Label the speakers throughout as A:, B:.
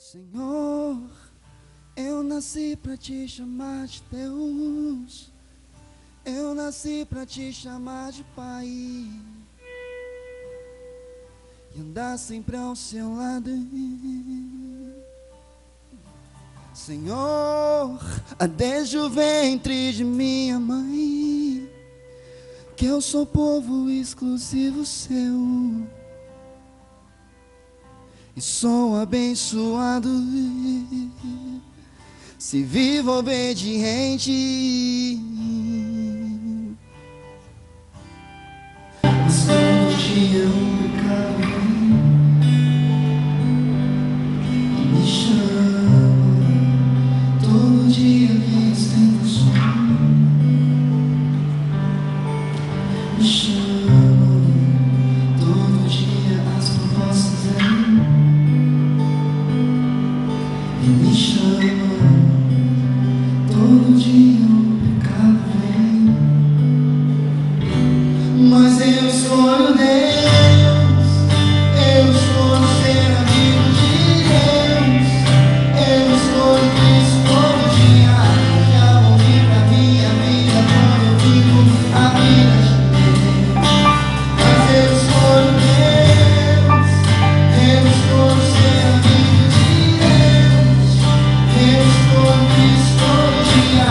A: Senhor, eu nasci pra te chamar de Deus. Eu nasci pra te chamar de Pai e andar sempre ao seu lado. Senhor, desde o ventre de minha mãe, que eu sou povo exclusivo seu e sou abençoado, se vivo obediente. Mas todo dia um pecado vem e me chama. Todo dia vem as tentações, me chama. Todo dia as propostas vêm e me chama. Todo dia o pecado vem, mas eu escolho Deus. Eu escolho ser amigo de Deus. Eu escolho Cristo todo dia. Já ouvi pra minha vida quando eu vivo a vida de Deus. Mas eu escolho Deus. Eu escolho ser amigo de Deus. Eu escolho Cristo todo dia.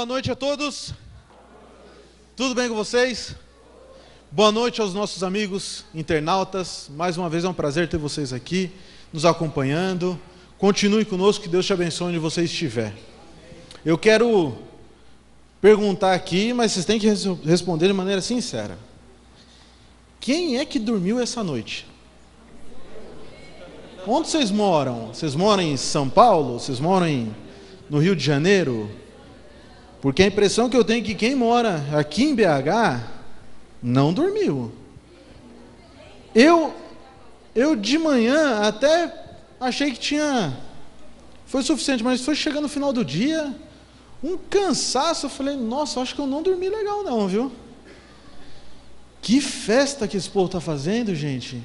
B: Boa noite a todos. Tudo bem com vocês? Boa noite aos nossos amigos internautas. Mais uma vez é um prazer ter vocês aqui, nos acompanhando. Continue conosco, que Deus te abençoe onde você estiver. Eu quero perguntar aqui, mas vocês têm que responder de maneira sincera. Quem é que dormiu essa noite? Onde vocês moram? Vocês moram em São Paulo? Vocês moram no Rio de Janeiro? Porque a impressão que eu tenho é que quem mora aqui em BH não dormiu. Eu de manhã até achei que foi suficiente, mas foi chegando no final do dia, um cansaço. Eu falei, nossa, acho que eu não dormi legal não, viu? Que festa que esse povo está fazendo, gente.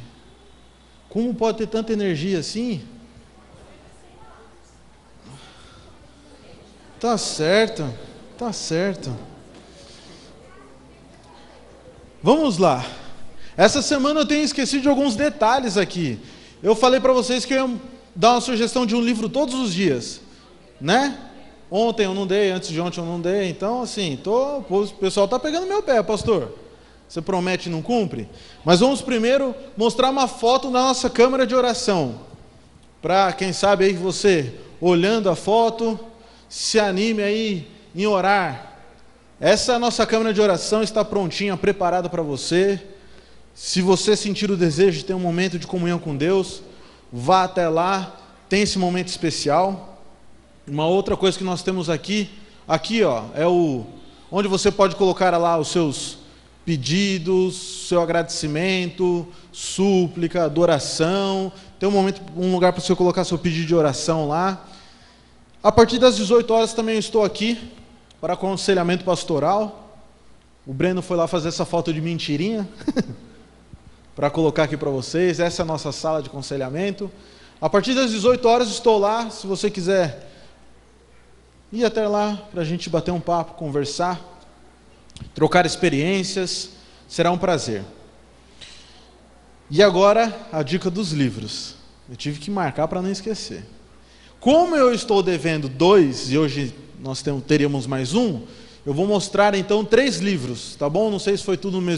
B: Como pode ter tanta energia assim? Tá certo. Vamos lá. Essa semana eu tenho esquecido de alguns detalhes aqui. Eu falei para vocês que eu ia dar uma sugestão de um livro todos os dias, né? Ontem eu não dei, antes de ontem eu não dei. Então, assim, o pessoal está pegando meu pé, pastor. Você promete e não cumpre? Mas vamos primeiro mostrar uma foto da nossa câmara de oração. Para, quem sabe, aí você, olhando a foto, se anime aí em orar. Essa nossa câmara de oração está prontinha, preparada para você. Se você sentir o desejo de ter um momento de comunhão com Deus, vá até lá, tem esse momento especial. Uma outra coisa que nós temos aqui ó, é onde você pode colocar lá os seus pedidos, seu agradecimento, súplica, adoração. Tem um lugar para você colocar seu pedido de oração lá. A partir das 18 horas também eu estou aqui para aconselhamento pastoral. O Breno foi lá fazer essa foto de mentirinha para colocar aqui para vocês. Essa é a nossa sala de aconselhamento. A partir das 18 horas estou lá, se você quiser ir até lá para a gente bater um papo, conversar, trocar experiências, será um prazer. E agora a dica dos livros. Eu tive que marcar para não esquecer. Como eu estou devendo 2 e hoje nós teríamos mais um, eu vou mostrar então 3 livros, tá bom? Não sei se foi tudo na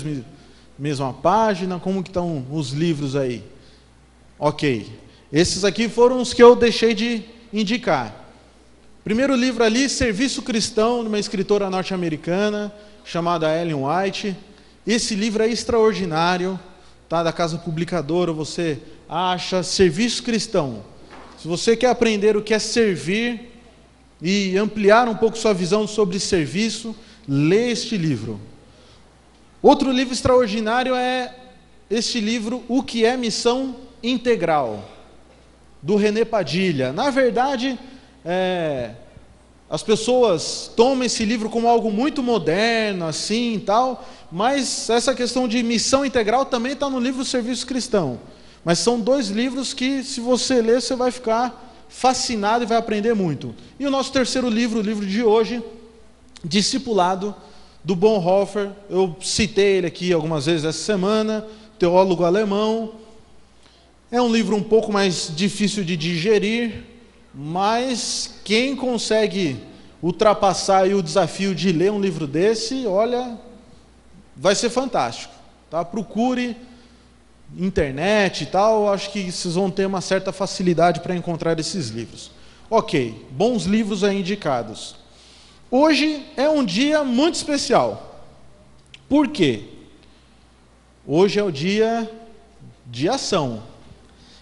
B: mesma página, como que estão os livros aí. Ok, esses aqui foram os que eu deixei de indicar. Primeiro livro ali, Serviço Cristão, de uma escritora norte-americana, chamada Ellen White. Esse livro é extraordinário, tá? Da Casa Publicadora, você acha Serviço Cristão. Se você quer aprender o que é servir e ampliar um pouco sua visão sobre serviço, lê este livro. Outro livro extraordinário é este livro, O que é Missão Integral, do René Padilha. Na verdade, as pessoas tomam esse livro como algo muito moderno, assim e tal, mas essa questão de missão integral também está no livro Serviço Cristão. Mas são 2 livros que, se você ler, você vai ficar fascinado e vai aprender muito. E o nosso terceiro livro, o livro de hoje, Discipulado, do Bonhoeffer. Eu citei ele aqui algumas vezes essa semana, teólogo alemão. É um livro um pouco mais difícil de digerir, mas quem consegue ultrapassar aí o desafio de ler um livro desse, olha, vai ser fantástico, tá? Procure internet e tal, acho que vocês vão ter uma certa facilidade para encontrar esses livros. Ok, bons livros aí indicados. Hoje é um dia muito especial. Por quê? Hoje é o dia de ação.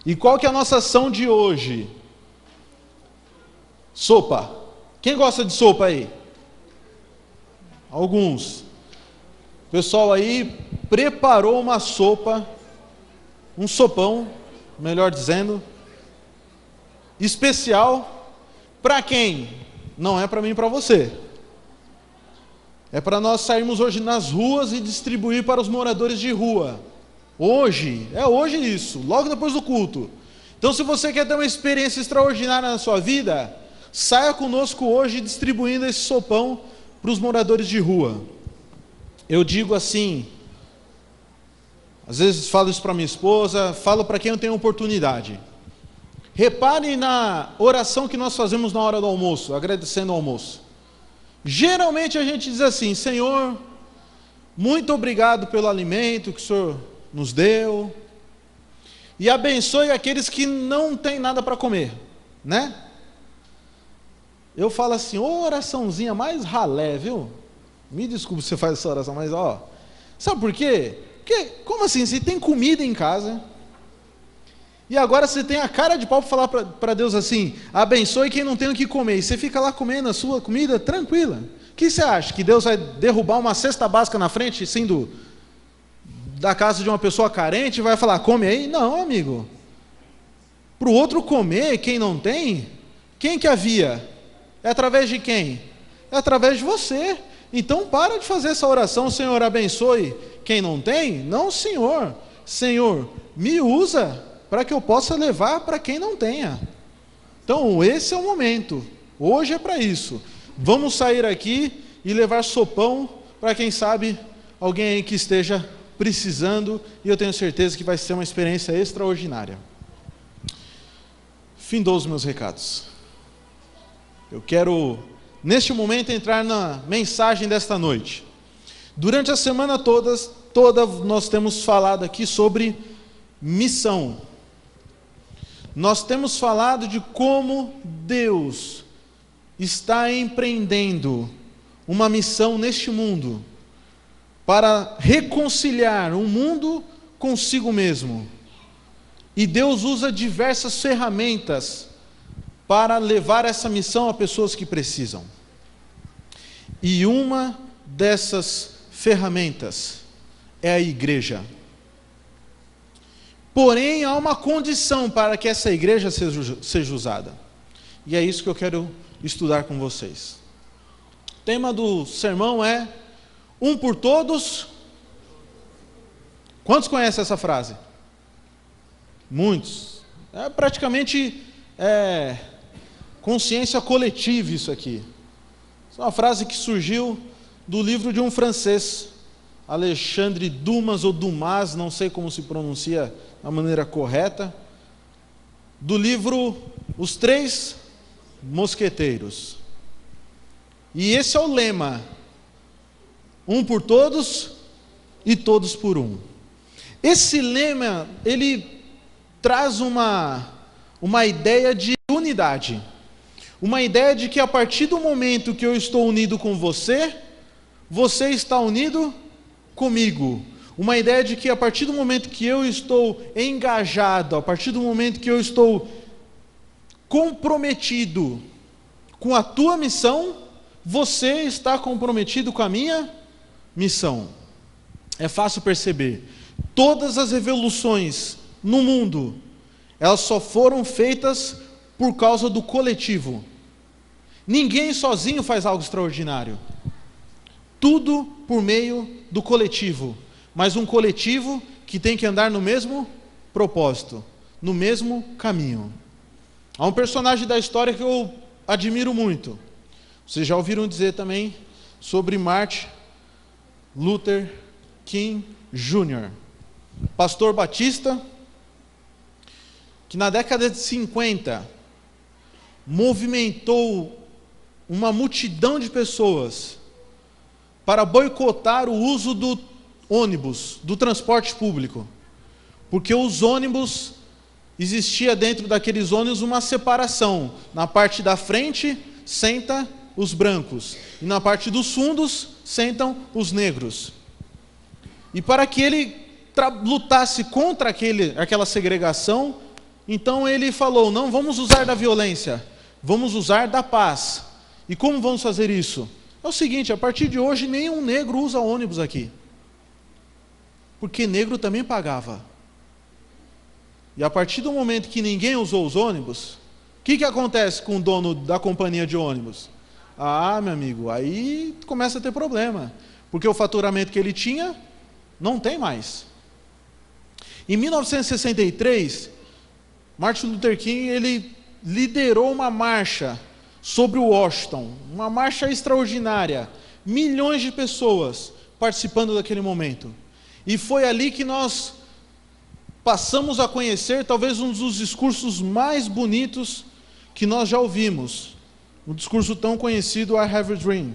B: E qual que é a nossa ação de hoje? Sopa. Quem gosta de sopa aí? Alguns. O pessoal aí preparou uma sopa, um sopão, melhor dizendo, especial para quem? Não é para mim e para você. É para nós sairmos hoje nas ruas e distribuir para os moradores de rua. Hoje isso, logo depois do culto. Então, se você quer ter uma experiência extraordinária na sua vida, saia conosco hoje distribuindo esse sopão para os moradores de rua. Eu digo assim, às vezes falo isso para minha esposa, falo para quem eu tenho oportunidade. Reparem na oração que nós fazemos na hora do almoço, agradecendo o almoço. Geralmente a gente diz assim: Senhor, muito obrigado pelo alimento que o Senhor nos deu, e abençoe aqueles que não têm nada para comer, né? Eu falo assim, oraçãozinha mais ralé, viu? Me desculpe se você faz essa oração, mas sabe por quê? Porque, como assim, você tem comida em casa, e agora você tem a cara de pau para falar para Deus assim: abençoe quem não tem o que comer, e você fica lá comendo a sua comida tranquila. O que você acha? Que Deus vai derrubar uma cesta básica na frente, assim, da casa de uma pessoa carente, e vai falar, come aí? Não, amigo. Para o outro comer, quem não tem, quem que havia? É através de quem? É através de você. Então para de fazer essa oração: Senhor, abençoe quem não tem. Não, Senhor. Senhor, me usa para que eu possa levar para quem não tenha. Então esse é o momento. Hoje é para isso. Vamos sair aqui e levar sopão para quem sabe alguém aí que esteja precisando, e eu tenho certeza que vai ser uma experiência extraordinária. Findou os meus recados. Eu quero, neste momento, entrar na mensagem desta noite. Durante a semana toda nós temos falado aqui sobre missão. Nós temos falado de como Deus está empreendendo uma missão neste mundo para reconciliar o mundo consigo mesmo. E Deus usa diversas ferramentas para levar essa missão a pessoas que precisam. E uma dessas ferramentas é a igreja. Porém, há uma condição para que essa igreja seja usada. E é isso que eu quero estudar com vocês. O tema do sermão é um por todos. Quantos conhecem essa frase? Muitos. É praticamente consciência coletiva isso aqui. É uma frase que surgiu do livro de um francês, Alexandre Dumas ou Dumas, não sei como se pronuncia da maneira correta, do livro Os Três Mosqueteiros. E esse é o lema: um por todos e todos por um. Esse lema, ele traz uma ideia de unidade. Uma ideia de que a partir do momento que eu estou unido com você, você está unido comigo. Uma ideia de que a partir do momento que eu estou engajado, a partir do momento que eu estou comprometido com a tua missão, você está comprometido com a minha missão. É fácil perceber. Todas as revoluções no mundo, elas só foram feitas por causa do coletivo. Ninguém sozinho faz algo extraordinário. Tudo por meio do coletivo. Mas um coletivo que tem que andar no mesmo propósito, no mesmo caminho. Há um personagem da história que eu admiro muito. Vocês já ouviram dizer também sobre Martin Luther King Jr., pastor batista, que na década de 50 movimentou uma multidão de pessoas para boicotar o uso do ônibus, do transporte público, porque os ônibus, existia dentro daqueles ônibus uma separação. Na parte da frente senta os brancos e na parte dos fundos sentam os negros. E para que ele lutasse contra aquela segregação, então ele falou: não vamos usar da violência, vamos usar da paz. E como vamos fazer isso? É o seguinte: a partir de hoje nenhum negro usa ônibus aqui, porque negro também pagava. E a partir do momento que ninguém usou os ônibus, o que acontece com o dono da companhia de ônibus? Ah, meu amigo, aí começa a ter problema, porque o faturamento que ele tinha não tem mais. Em 1963, Martin Luther King, ele liderou uma marcha sobre Washington, uma marcha extraordinária, milhões de pessoas participando daquele momento. E foi ali que nós passamos a conhecer talvez um dos discursos mais bonitos que nós já ouvimos, um discurso tão conhecido, I Have a Dream,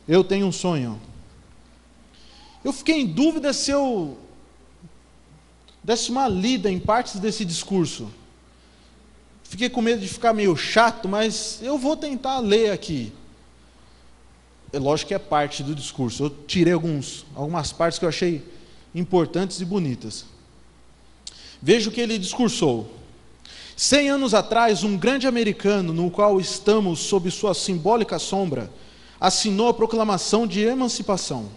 B: Eu tenho um sonho. Eu fiquei em dúvida se eu desse uma lida em partes desse discurso. Fiquei com medo de ficar meio chato, mas eu vou tentar ler aqui. É lógico que é parte do discurso. Eu tirei algumas partes que eu achei importantes e bonitas. Veja o que ele discursou. 100 anos atrás, um grande americano, no qual estamos sob sua simbólica sombra, assinou a proclamação de emancipação.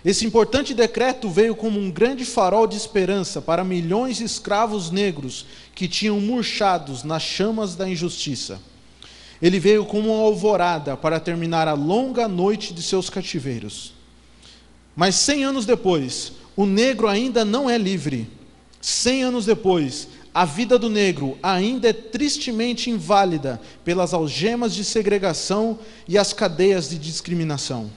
B: Esse importante decreto veio como um grande farol de esperança para milhões de escravos negros que tinham murchados nas chamas da injustiça. Ele veio como uma alvorada para terminar a longa noite de seus cativeiros. Mas 100 anos depois, o negro ainda não é livre. 100 anos depois, a vida do negro ainda é tristemente inválida pelas algemas de segregação e as cadeias de discriminação.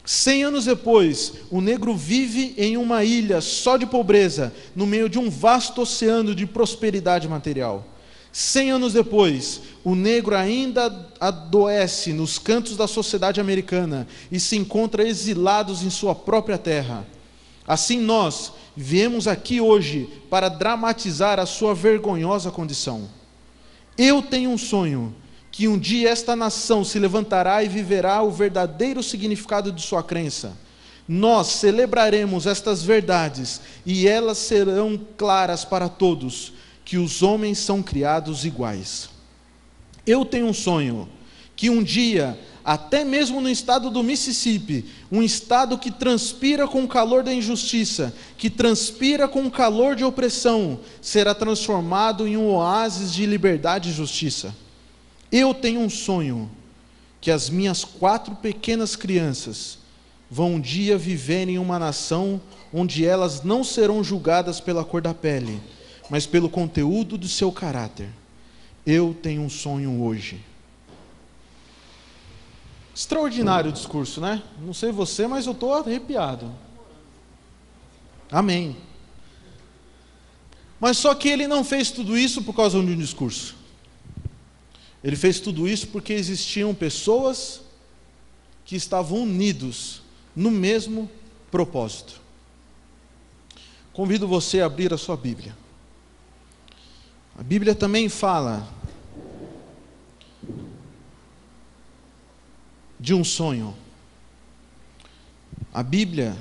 B: 100 anos depois, o negro vive em uma ilha só de pobreza, no meio de um vasto oceano de prosperidade material. 100 anos depois, o negro ainda adoece nos cantos da sociedade americana e se encontra exilados em sua própria terra. Assim nós viemos aqui hoje para dramatizar a sua vergonhosa condição. Eu tenho um sonho, que um dia esta nação se levantará e viverá o verdadeiro significado de sua crença. Nós celebraremos estas verdades e elas serão claras para todos, que os homens são criados iguais. Eu tenho um sonho, que um dia, até mesmo no estado do Mississippi, um estado que transpira com o calor da injustiça, que transpira com o calor de opressão, será transformado em um oásis de liberdade e justiça. Eu tenho um sonho, que as minhas 4 pequenas crianças vão um dia viver em uma nação onde elas não serão julgadas pela cor da pele, mas pelo conteúdo do seu caráter. Eu tenho um sonho hoje. Extraordinário o discurso, né? Não sei você, mas eu estou arrepiado. Amém. Mas só que ele não fez tudo isso por causa de um discurso. Ele fez tudo isso porque existiam pessoas que estavam unidos no mesmo propósito. Convido você a abrir a sua Bíblia. A Bíblia também fala de um sonho. A Bíblia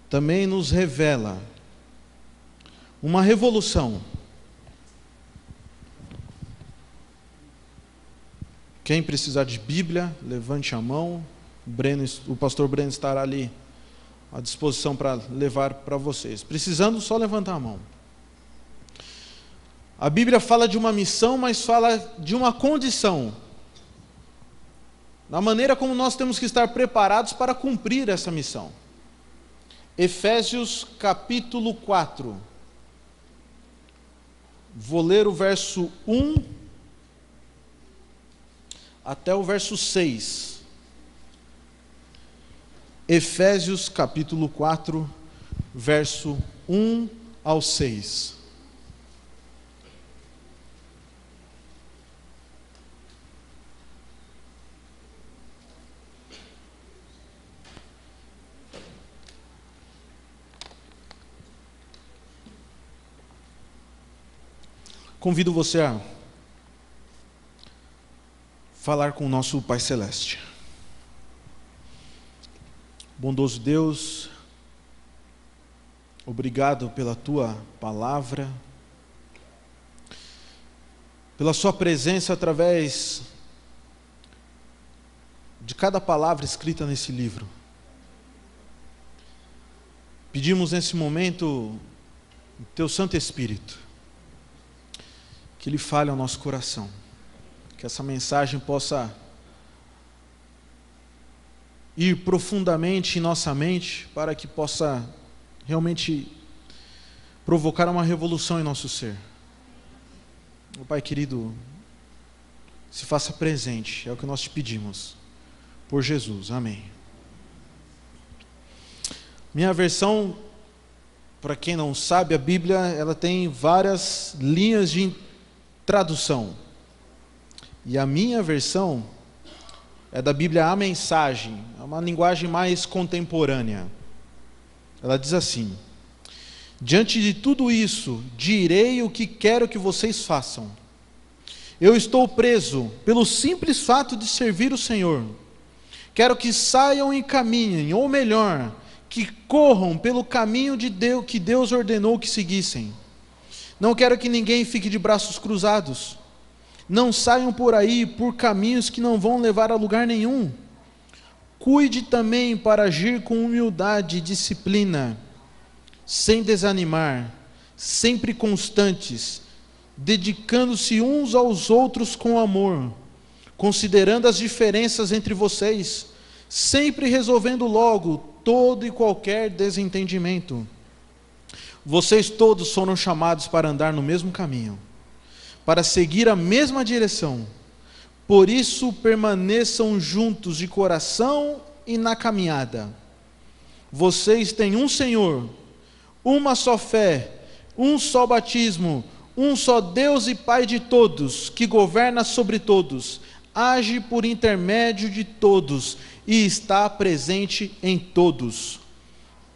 B: também nos revela uma revolução. Quem precisar de Bíblia, levante a mão. O pastor Breno estará ali à disposição para levar para vocês. Precisando, só levantar a mão. A Bíblia fala de uma missão, mas fala de uma condição. Da maneira como nós temos que estar preparados para cumprir essa missão. Efésios capítulo 4. Vou ler o verso 1 até o verso 6. Efésios capítulo 4, verso 1 ao 6. Convido você a falar com o nosso Pai Celeste. Bondoso Deus, obrigado pela Tua palavra, pela Sua presença através de cada palavra escrita nesse livro. Pedimos nesse momento o Teu Santo Espírito, que Ele fale ao nosso coração. Que essa mensagem possa ir profundamente em nossa mente, para que possa realmente provocar uma revolução em nosso ser. Meu Pai querido, se faça presente, é o que nós te pedimos, por Jesus, amém. Minha versão, para quem não sabe, a Bíblia ela tem várias linhas de tradução. E a minha versão é da Bíblia A Mensagem, é uma linguagem mais contemporânea. Ela diz assim: diante de tudo isso, direi o que quero que vocês façam. Eu estou preso pelo simples fato de servir o Senhor. Quero que saiam e caminhem, ou melhor, que corram pelo caminho de Deus, que Deus ordenou que seguissem. Não quero que ninguém fique de braços cruzados. Não saiam por aí por caminhos que não vão levar a lugar nenhum. Cuide também para agir com humildade e disciplina, sem desanimar, sempre constantes, dedicando-se uns aos outros com amor, considerando as diferenças entre vocês, sempre resolvendo logo todo e qualquer desentendimento. Vocês todos foram chamados para andar no mesmo caminho, para seguir a mesma direção. Por isso permaneçam juntos de coração e na caminhada. Vocês têm um Senhor, uma só fé, um só batismo, um só Deus e Pai de todos, que governa sobre todos, age por intermédio de todos e está presente em todos.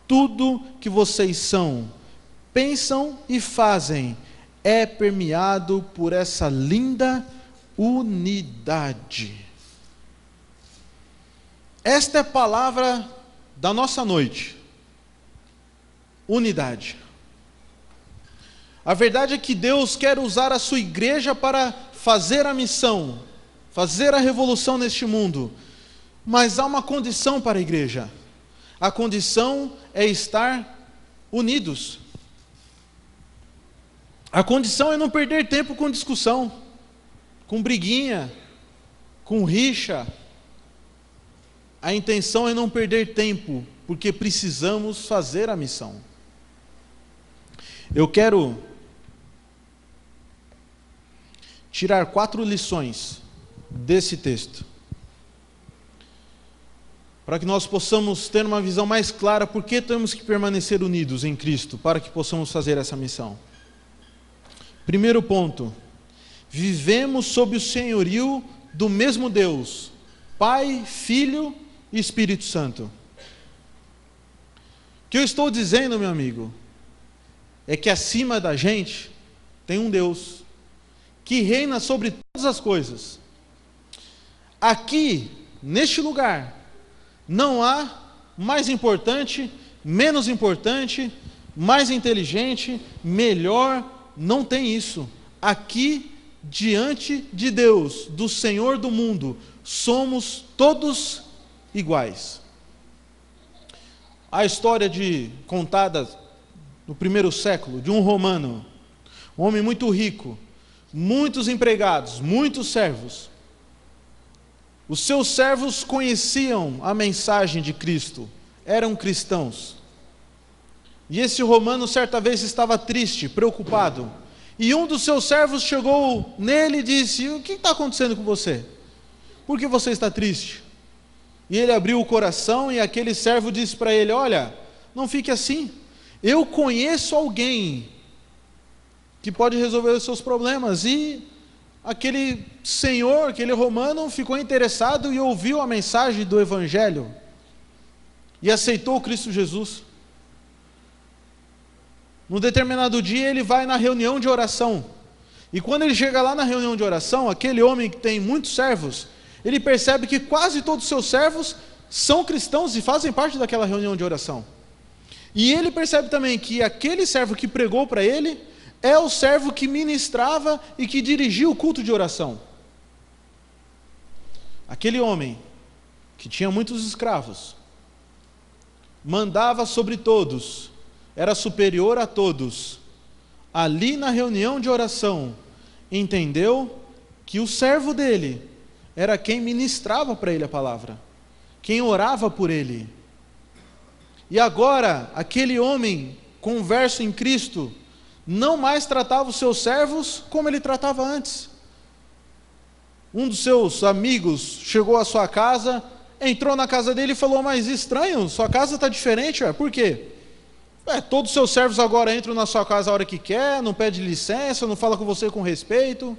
B: Tudo que vocês são, pensam e fazem é permeado por essa linda unidade. Esta é a palavra da nossa noite. Unidade. A verdade é que Deus quer usar a sua igreja para fazer a missão, fazer a revolução neste mundo. Mas há uma condição para a igreja. A condição é estar unidos. A condição é não perder tempo com discussão, com briguinha, com rixa. A intenção é não perder tempo, porque precisamos fazer a missão. Eu quero tirar 4 lições desse texto, para que nós possamos ter uma visão mais clara por que temos que permanecer unidos em Cristo, para que possamos fazer essa missão. Primeiro ponto: vivemos sob o senhorio do mesmo Deus, Pai, Filho e Espírito Santo. O que eu estou dizendo, meu amigo, é que acima da gente tem um Deus que reina sobre todas as coisas. Aqui, neste lugar, não há mais importante, menos importante, mais inteligente, melhor, não tem isso. Aqui, diante de Deus, do Senhor do mundo, somos todos iguais. A história contada no primeiro século, de um romano, um homem muito rico, muitos empregados, muitos servos. Os seus servos conheciam a mensagem de Cristo, eram cristãos. E esse romano certa vez estava triste, preocupado. E um dos seus servos chegou nele e disse: o que está acontecendo com você? Por que você está triste? E ele abriu o coração e aquele servo disse para ele: olha, não fique assim. Eu conheço alguém que pode resolver os seus problemas. E aquele senhor, aquele romano, ficou interessado e ouviu a mensagem do Evangelho e aceitou Cristo Jesus. Num determinado dia ele vai na reunião de oração. E quando ele chega lá na reunião de oração, aquele homem que tem muitos servos, ele percebe que quase todos os seus servos são cristãos e fazem parte daquela reunião de oração. E ele percebe também que aquele servo que pregou para ele é o servo que ministrava e que dirigia o culto de oração. Aquele homem que tinha muitos escravos, mandava sobre todos, era superior a todos, ali na reunião de oração, entendeu que o servo dele era quem ministrava para ele a palavra, quem orava por ele. E agora, aquele homem converso em Cristo, não mais tratava os seus servos como ele tratava antes. Um dos seus amigos chegou à sua casa, entrou na casa dele e falou: mas estranho, sua casa está diferente, por quê? Todos os seus servos agora entram na sua casa a hora que quer, não pede licença, não fala com você com respeito.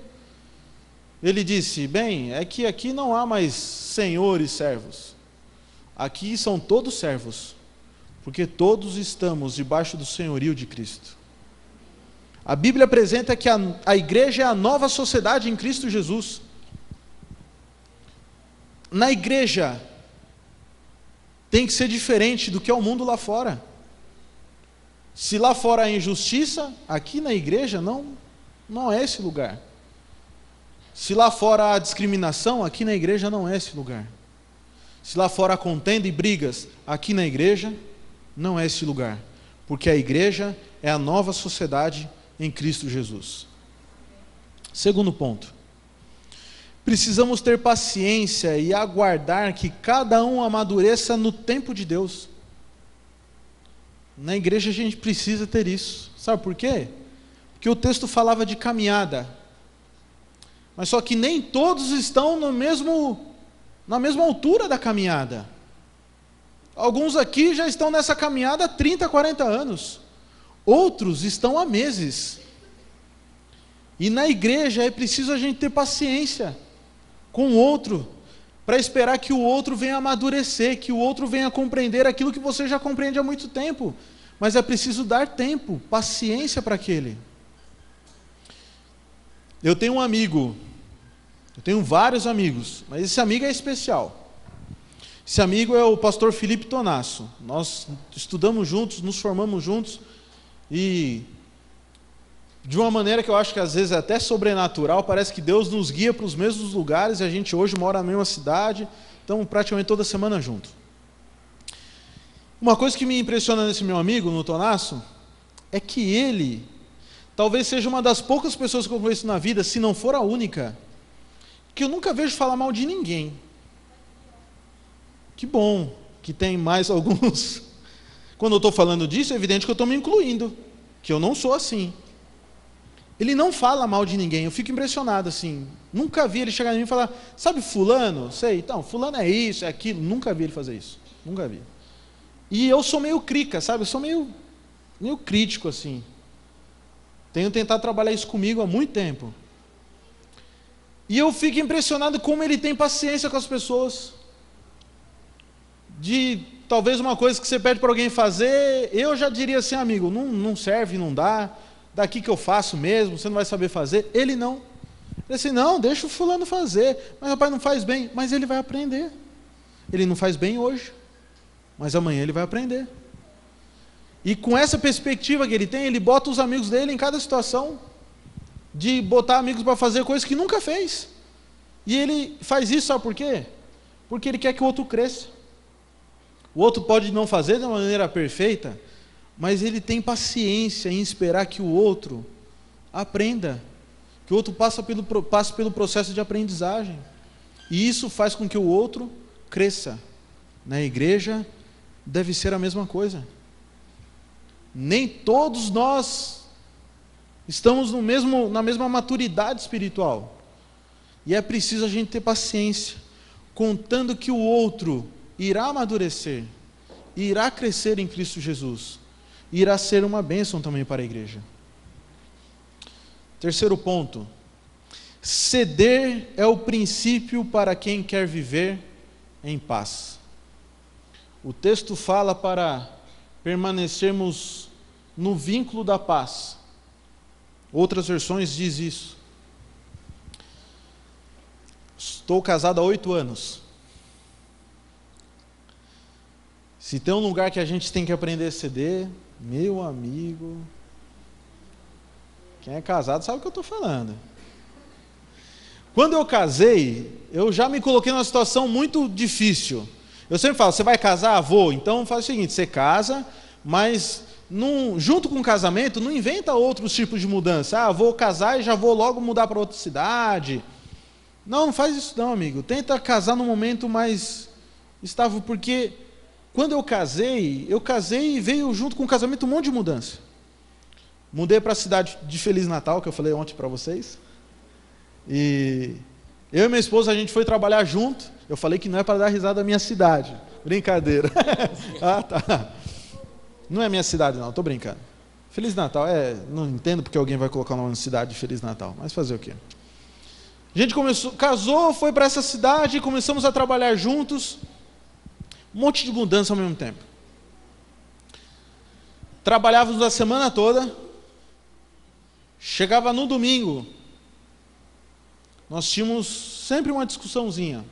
B: Ele disse: bem, é que aqui não há mais senhor e servos. Aqui são todos servos, porque todos estamos debaixo do senhorio de Cristo. A Bíblia apresenta que a igreja é a nova sociedade em Cristo Jesus. Na igreja tem que ser diferente do que é o mundo lá fora. Se lá fora há injustiça, aqui na igreja não é esse lugar. Se lá fora há discriminação, aqui na igreja não é esse lugar. Se lá fora há contenda e brigas, aqui na igreja não é esse lugar. Porque a igreja é a nova sociedade em Cristo Jesus. Segundo ponto. Precisamos ter paciência e aguardar que cada um amadureça no tempo de Deus. Na igreja a gente precisa ter isso. Sabe por quê? Porque o texto falava de caminhada. Mas só que nem todos estão na mesma altura da caminhada. Alguns aqui já estão nessa caminhada há 30, 40 anos. Outros estão há meses. E na igreja é preciso a gente ter paciência com o outro, para esperar que o outro venha amadurecer, que o outro venha compreender aquilo que você já compreende há muito tempo. Mas é preciso dar tempo, paciência para aquele. Eu tenho um amigo, eu tenho vários amigos, mas esse amigo é especial. Esse amigo é o pastor Felipe Tonasso. Nós estudamos juntos, nos formamos juntos, e de uma maneira que eu acho que às vezes é até sobrenatural, parece que Deus nos guia para os mesmos lugares, e a gente hoje mora na mesma cidade, estamos praticamente toda semana juntos. Uma coisa que me impressiona nesse meu amigo, no Tonasso, é que ele talvez seja uma das poucas pessoas que eu conheço na vida, se não for a única, que eu nunca vejo falar mal de ninguém. Que bom que tem mais alguns. Quando eu estou falando disso, é evidente que eu estou me incluindo, que eu não sou assim. Ele não fala mal de ninguém, eu fico impressionado assim. Nunca vi ele chegar em mim e falar: sabe fulano? Sei, então, fulano é isso, é aquilo. Nunca vi ele fazer isso, nunca vi. E eu sou meio crica, sabe? Eu sou meio crítico assim. Tenho tentado trabalhar isso comigo há muito tempo. E eu fico impressionado como ele tem paciência com as pessoas. De talvez uma coisa que você pede para alguém fazer, eu já diria assim: amigo, não serve, não dá. Daqui que eu faço mesmo, você não vai saber fazer. Ele não. Ele assim: não, deixa o fulano fazer. Mas rapaz, não faz bem. Mas ele vai aprender. Ele não faz bem hoje, mas amanhã ele vai aprender. E com essa perspectiva que ele tem, ele bota os amigos dele em cada situação, de botar amigos para fazer coisas que nunca fez. E ele faz isso, sabe por quê? Porque ele quer que o outro cresça. O outro pode não fazer de uma maneira perfeita, mas ele tem paciência em esperar que o outro aprenda, que o outro passe pelo processo de aprendizagem. E isso faz com que o outro cresça. Na igreja deve ser a mesma coisa. Nem todos nós estamos na mesma maturidade espiritual. E é preciso a gente ter paciência, contando que o outro irá amadurecer, irá crescer em Cristo Jesus, irá ser uma bênção também para a igreja. Terceiro ponto: ceder é o princípio para quem quer viver em paz. O texto fala para permanecermos no vínculo da paz. Outras versões diz isso. Estou casado há 8 anos. Se tem um lugar que a gente tem que aprender a ceder, meu amigo, quem é casado sabe o que eu estou falando. Quando eu casei, eu já me coloquei numa situação muito difícil. Eu sempre falo: você vai casar? Vou. Então faz o seguinte: você casa, mas junto com o casamento, não inventa outros tipos de mudança. Vou casar e já vou logo mudar para outra cidade. Não faz isso não, amigo. Tenta casar num momento mais estável, porque quando eu casei e veio junto com o casamento um monte de mudança. Mudei para a cidade de Feliz Natal, que eu falei ontem para vocês. E eu e minha esposa, a gente foi trabalhar junto. Eu falei que não é para dar risada da minha cidade. Brincadeira. Tá. Não é minha cidade não, estou brincando. Feliz Natal, não entendo porque alguém vai colocar uma cidade de Feliz Natal, mas fazer o quê? A A gente casou, foi para essa cidade, começamos a trabalhar juntos. Um monte de mudança ao mesmo tempo. Trabalhávamos a semana toda. Chegava no domingo, nós tínhamos sempre uma discussãozinha.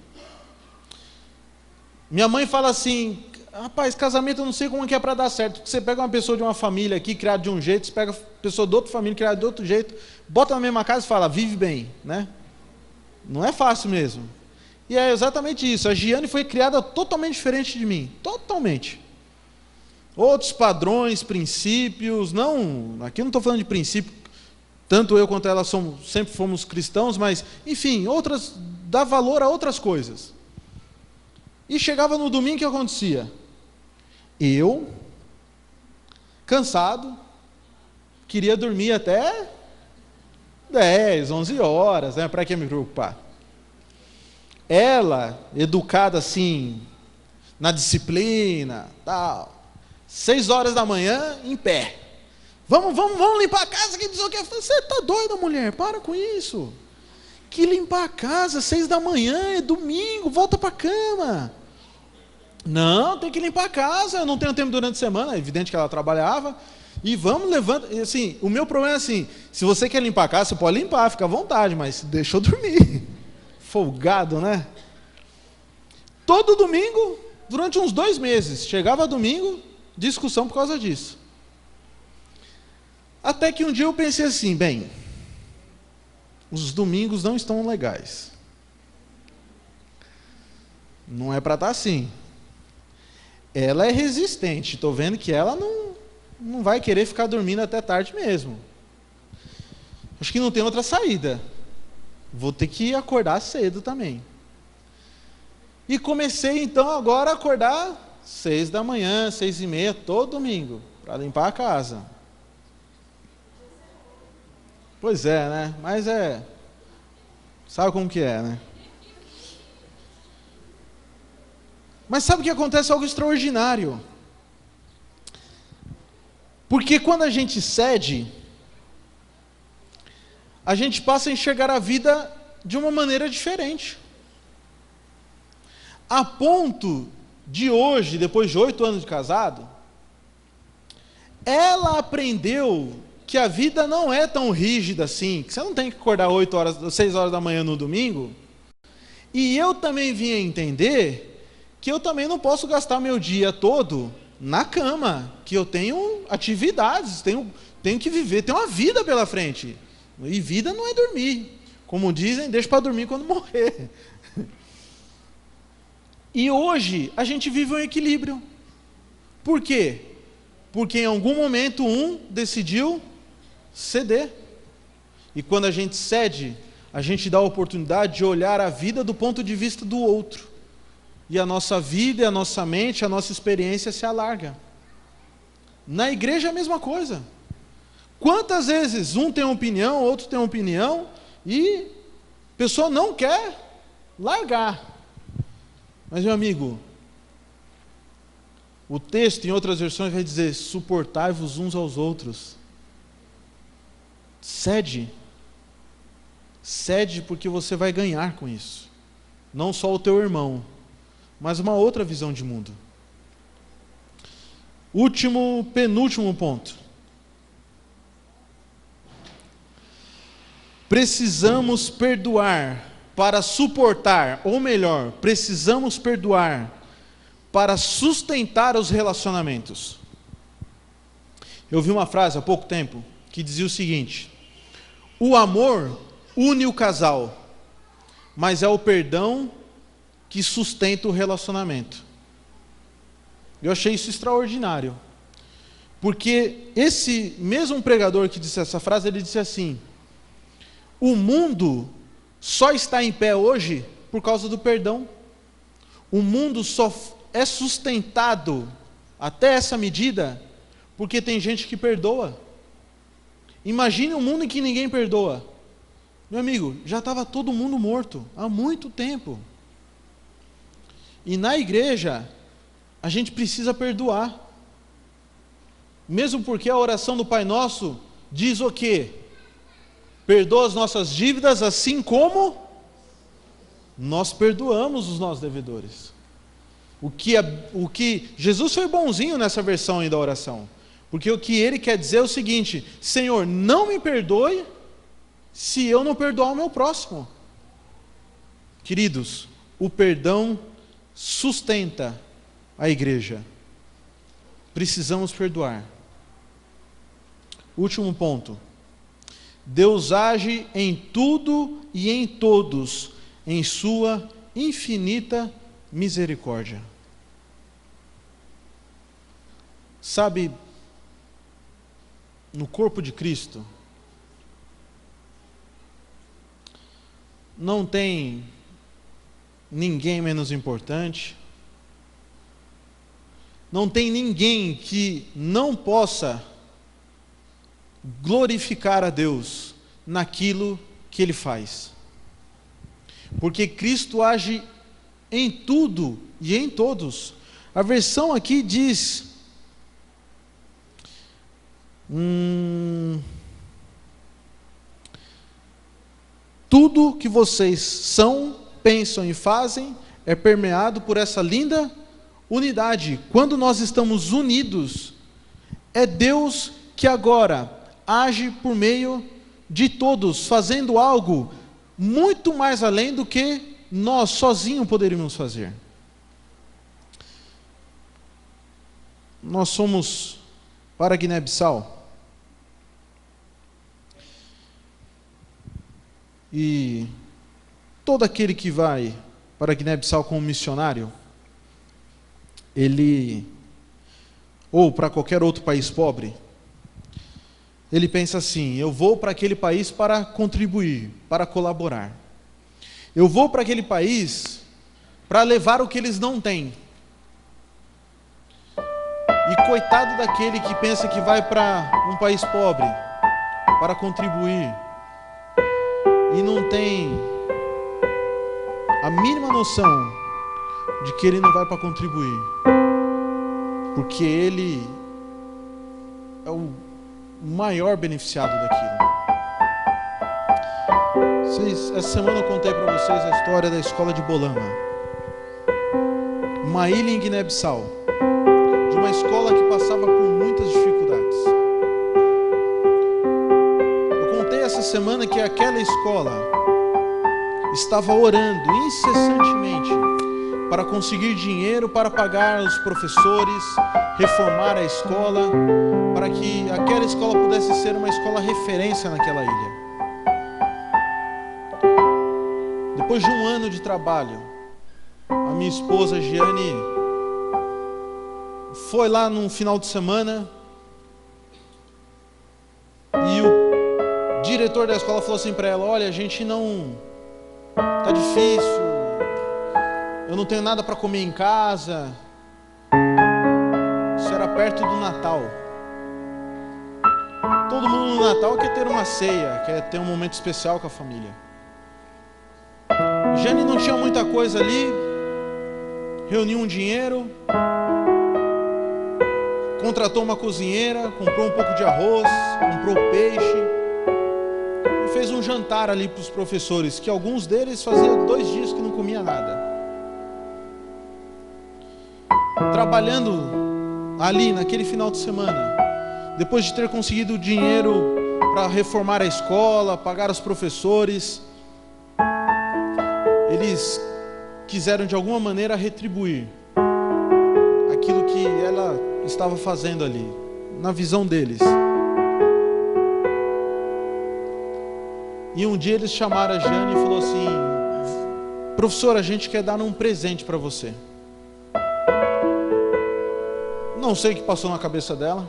B: Minha mãe fala assim: rapaz, casamento eu não sei como é que é para dar certo. Porque você pega uma pessoa de uma família aqui, criada de um jeito, você pega uma pessoa de outra família, criada de outro jeito, bota na mesma casa e fala, vive bem, né? Não é fácil mesmo. E é exatamente isso. A Giane foi criada totalmente diferente de mim. Totalmente. Outros padrões, princípios, não, aqui eu não estou falando de princípio. Tanto eu quanto ela sempre fomos cristãos, mas, enfim, dá valor a outras coisas. E chegava no domingo, o que acontecia? Eu, cansado, queria dormir até 10, 11 horas, né? Para que me preocupar? Ela, educada assim, na disciplina, tal, 6 horas da manhã, em pé. Vamos limpar a casa, que diz o que? Você está doida, mulher? Para com isso. Que limpar a casa, 6 da manhã, é domingo, volta para a cama. Não, tem que limpar a casa, eu não tenho tempo durante a semana, é evidente que ela trabalhava. E vamos levando, assim, o meu problema é assim, se você quer limpar a casa, você pode limpar, fica à vontade, mas deixa eu dormir. Folgado, né? Todo domingo, durante uns 2 meses, chegava domingo, discussão por causa disso. Até que um dia eu pensei assim, bem, os domingos não estão legais. Não é para estar assim. Ela é resistente, estou vendo que ela não vai querer ficar dormindo até tarde mesmo. Acho que não tem outra saída. Vou ter que acordar cedo também. E comecei então agora a acordar 6 da manhã, 6:30, todo domingo, para limpar a casa. Pois é, né? Mas sabe como que é, né? Mas sabe o que acontece? Algo extraordinário. Porque quando a gente cede, a gente passa a enxergar a vida de uma maneira diferente. A ponto de hoje, depois de 8 anos de casado, ela aprendeu que a vida não é tão rígida assim, que você não tem que acordar 6 horas da manhã no domingo. E eu também vim a entender que eu também não posso gastar meu dia todo na cama, que eu tenho atividades, tenho que viver, tenho uma vida pela frente. E vida não é dormir. Como dizem, deixa para dormir quando morrer. E hoje a gente vive um equilíbrio. Por quê? Porque em algum momento um decidiu ceder. E quando a gente cede, a gente dá a oportunidade de olhar a vida do ponto de vista do outro. E a nossa vida, a nossa mente, a nossa experiência se alarga. Na igreja é a mesma coisa. Quantas vezes um tem uma opinião, outro tem uma opinião, e a pessoa não quer largar. Mas, meu amigo, o texto em outras versões vai dizer, suportai-vos uns aos outros. Cede. Cede porque você vai ganhar com isso. Não só o teu irmão, mas uma outra visão de mundo. Penúltimo ponto. Precisamos perdoar para suportar, ou melhor, precisamos perdoar para sustentar os relacionamentos. Eu vi uma frase há pouco tempo que dizia o seguinte: o amor une o casal, mas é o perdão que sustenta o relacionamento. Eu achei isso extraordinário, porque esse mesmo pregador que disse essa frase, ele disse assim: o mundo só está em pé hoje por causa do perdão. O mundo só é sustentado até essa medida porque tem gente que perdoa. Imagine um mundo em que ninguém perdoa. Meu amigo, já estava todo mundo morto há muito tempo. E na igreja, a gente precisa perdoar. Mesmo porque a oração do Pai Nosso diz o quê? Perdoa as nossas dívidas assim como nós perdoamos os nossos devedores. O que Jesus foi bonzinho nessa versão aí da oração, porque o que ele quer dizer é o seguinte: Senhor, não me perdoe se eu não perdoar o meu próximo. Queridos, o perdão sustenta a igreja. Precisamos perdoar. Último ponto. Deus age em tudo e em todos, em sua infinita misericórdia. Sabe, no corpo de Cristo, não tem ninguém menos importante, não tem ninguém que não possa glorificar a Deus naquilo que Ele faz, porque Cristo age em tudo e em todos. A versão aqui diz, tudo que vocês são, pensam e fazem é permeado por essa linda unidade. Quando nós estamos unidos, é Deus que agora age por meio de todos, fazendo algo muito mais além do que nós sozinhos poderíamos fazer. Nós somos para Guiné-Bissau, e todo aquele que vai para Guiné-Bissau como missionário, ou para qualquer outro país pobre, ele pensa assim: eu vou para aquele país para contribuir, para colaborar. Eu vou para aquele país para levar o que eles não têm. E coitado daquele que pensa que vai para um país pobre para contribuir e não tem a mínima noção de que ele não vai para contribuir, porque ele é o maior beneficiado daquilo. Essa semana eu contei para vocês a história da escola de Bolama, uma ilha em Guiné-Bissau, de uma escola que passava por muitas dificuldades. Eu contei essa semana que aquela escola estava orando incessantemente para conseguir dinheiro para pagar os professores, reformar a escola, para que aquela escola pudesse ser uma escola referência naquela ilha. Depois de um ano de trabalho, a minha esposa Giane foi lá num final de semana e o diretor da escola falou assim para ela: olha, a gente não... tá difícil, eu não tenho nada para comer em casa. Isso era perto do Natal. Todo mundo no Natal quer ter uma ceia, quer ter um momento especial com a família. Jane não tinha muita coisa ali, reuniu um dinheiro, contratou uma cozinheira, comprou um pouco de arroz, comprou peixe e fez um jantar ali para os professores, que alguns deles faziam 2 dias que não comia nada. Trabalhando ali naquele final de semana, depois de ter conseguido dinheiro para reformar a escola, pagar os professores, eles quiseram de alguma maneira retribuir aquilo que ela estava fazendo ali, na visão deles. E um dia eles chamaram a Jane e falou assim: professor, a gente quer dar um presente para você. Não sei o que passou na cabeça dela,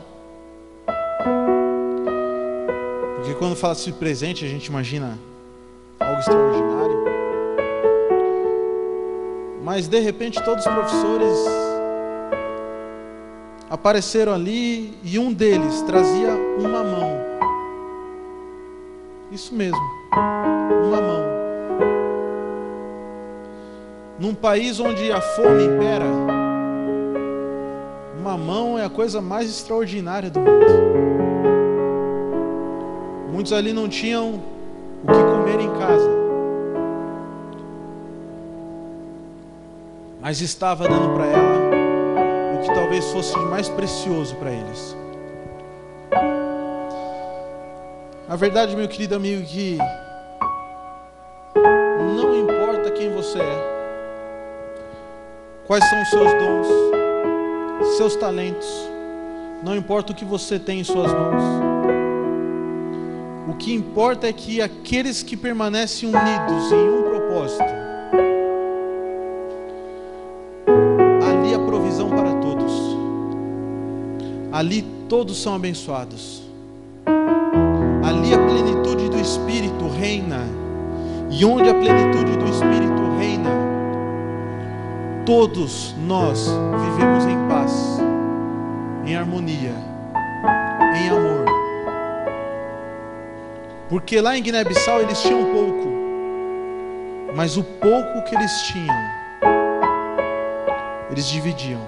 B: porque quando fala-se presente a gente imagina algo extraordinário. Mas de repente todos os professores apareceram ali e um deles trazia uma mão. Isso mesmo, uma mão. Num país onde a fome impera, uma mão é a coisa mais extraordinária do mundo. Muitos ali não tinham o que comer em casa. mas estava dando para ela o que talvez fosse de mais precioso para eles. A verdade, meu querido amigo, que não importa quem você é, quais são os seus dons, seus talentos, não importa o que você tem em suas mãos. O que importa é que aqueles que permanecem unidos em um propósito, ali há provisão para todos. Ali todos são abençoados. Ali a plenitude do Espírito reina. E onde a plenitude do Espírito reina, todos nós vivemos em paz, em harmonia, em amor. Porque lá em Guiné-Bissau eles tinham pouco, mas o pouco que eles tinham, eles dividiam,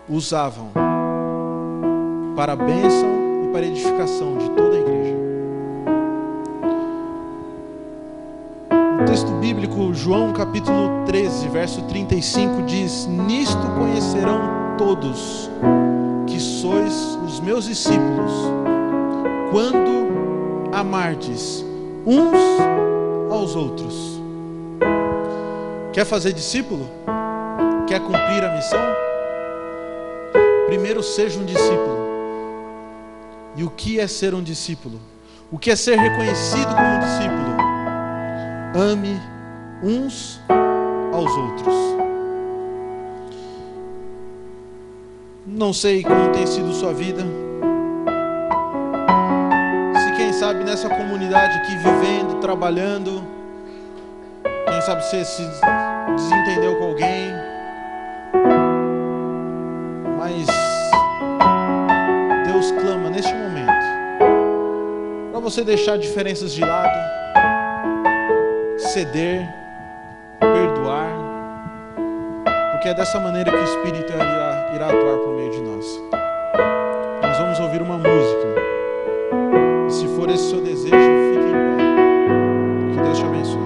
B: usavam para a bênção e para a edificação de toda a igreja. No texto bíblico, João capítulo 13, verso 35 diz: nisto conhecerão todos que sois os meus discípulos, quando amardes uns aos outros. Quer fazer discípulo? Quer cumprir a missão? Primeiro seja um discípulo. E o que é ser um discípulo? O que é ser reconhecido como um discípulo? Ame uns aos outros. Não sei como tem sido sua vida. Se quem sabe nessa comunidade aqui, vivendo, trabalhando, quem sabe você se desentendeu com alguém, mas Deus clama neste momento para você deixar diferenças de lado, ceder, perdoar, porque é dessa maneira que o Espírito irá atuar por meio de nós. Nós vamos ouvir uma música, e se for esse o seu desejo, fique em pé. Que Deus te abençoe.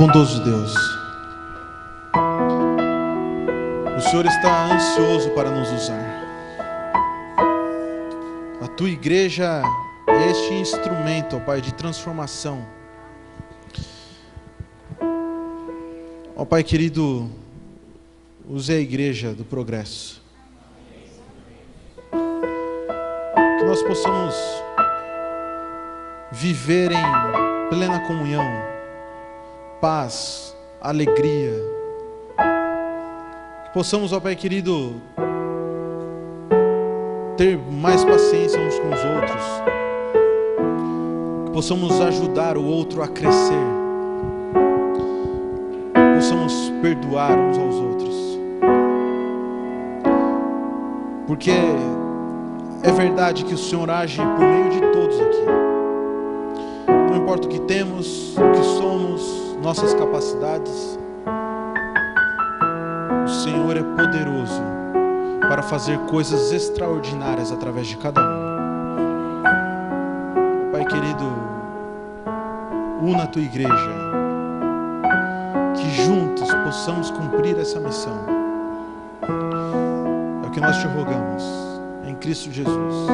B: Bondoso Deus, o Senhor está ansioso para nos usar. A tua igreja é este instrumento, ó Pai, de transformação. Ó Pai querido, use a igreja do progresso. Que nós possamos viver em plena comunhão, paz, alegria. Que possamos, ó Pai querido, ter mais paciência uns com os outros. Que possamos ajudar o outro a crescer. Que possamos perdoar uns aos outros. Porque é verdade que o Senhor age por meio de todos aqui. Não importa o que temos, o que somos, nossas capacidades, o Senhor é poderoso para fazer coisas extraordinárias através de cada um. Pai querido, una a tua igreja, que juntos possamos cumprir essa missão. É o que nós te rogamos, em Cristo Jesus.